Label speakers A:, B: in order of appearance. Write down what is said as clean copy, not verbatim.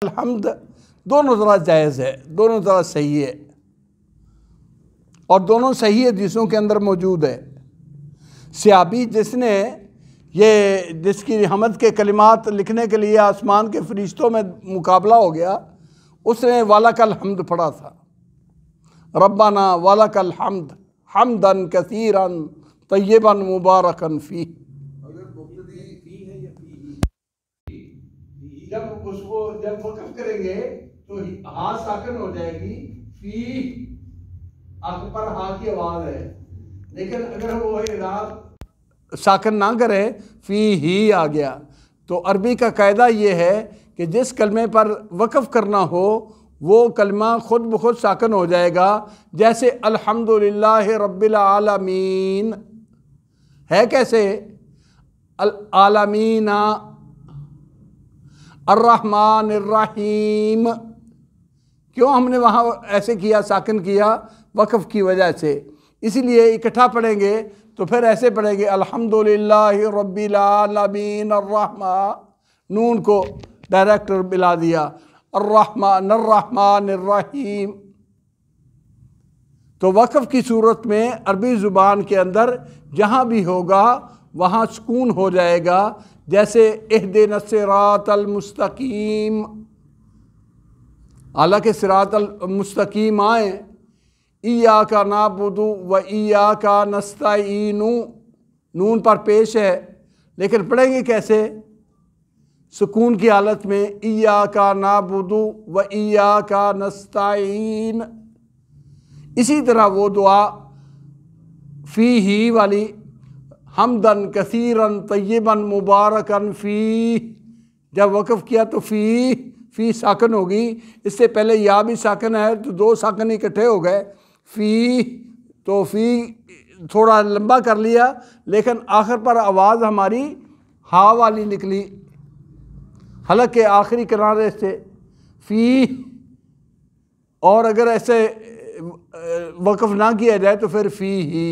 A: الحمد دونوں طرح جائز ہے، دونوں طرح صحیح ہے، اور دونوں صحیح حدیثوں کے اندر موجود ہے۔ صحابی جس کی حمد کے کلمات لکھنے کے لیے آسمان کے فرشتوں میں مقابلہ ہو گیا، اس نے وَلَكَ الْحَمْدُ پڑھا تھا، ربنا وَلَكَ الْحَمْدُ حَمْدًا كَثِيرًا طَيِّبًا مُبَارَكًا فِيهِ۔ جب وقف کریں گے تو ہاں ساکن ہو جائے گی، فی حق پر ہاں کی آواز ہے، لیکن اگر وہ اعراب ساکن نہ کرے فی ہی آ گیا تو عربی کا قاعدہ یہ ہے کہ جس کلمے پر وقف کرنا ہو وہ کلمہ خود بخود ساکن ہو جائے گا، جیسے الحمدللہ رب العالمین ہے، کیسے العالمین الرحمن الرحیم، کیوں ہم نے وہاں ایسے کیا، ساکن کیا؟ وقف کی وجہ سے۔ اسی لیے اکٹھا پڑھیں گے تو پھر ایسے پڑھیں گے الحمدللہ رب العالمین الرحمن، نون کو ڈائریکٹ ملا دیا، الرحمن الرحیم۔ تو وقف کی صورت میں عربی زبان کے اندر جہاں بھی ہوگا وہاں سکون ہو جائے گا، جیسے اہدنا الصراط المستقیم، حالانکہ صراط المستقیم آئیں، ایاک نعبد و ایاک نستعین، نون پر پیش ہے، لیکن پڑھیں گے کیسے؟ سکون کی حالت میں، ایاک نعبد و ایاک نستعین۔ اسی طرح وہ دعا فی ہی والی، حمدن کثیرن طیبن مبارکن فی، جب وقف کیا تو فی ساکن ہوگی، اس سے پہلے یا بھی ساکن ہے تو دو ساکن اکٹھے ہو گئے، تو فی تھوڑا لمبا کر لیا، لیکن آخر پر آواز ہماری ہا والی نکلی، حلق کے آخری کنارے سے فی، اور اگر ایسے وقف نہ کیا جائے تو پھر فی ہی۔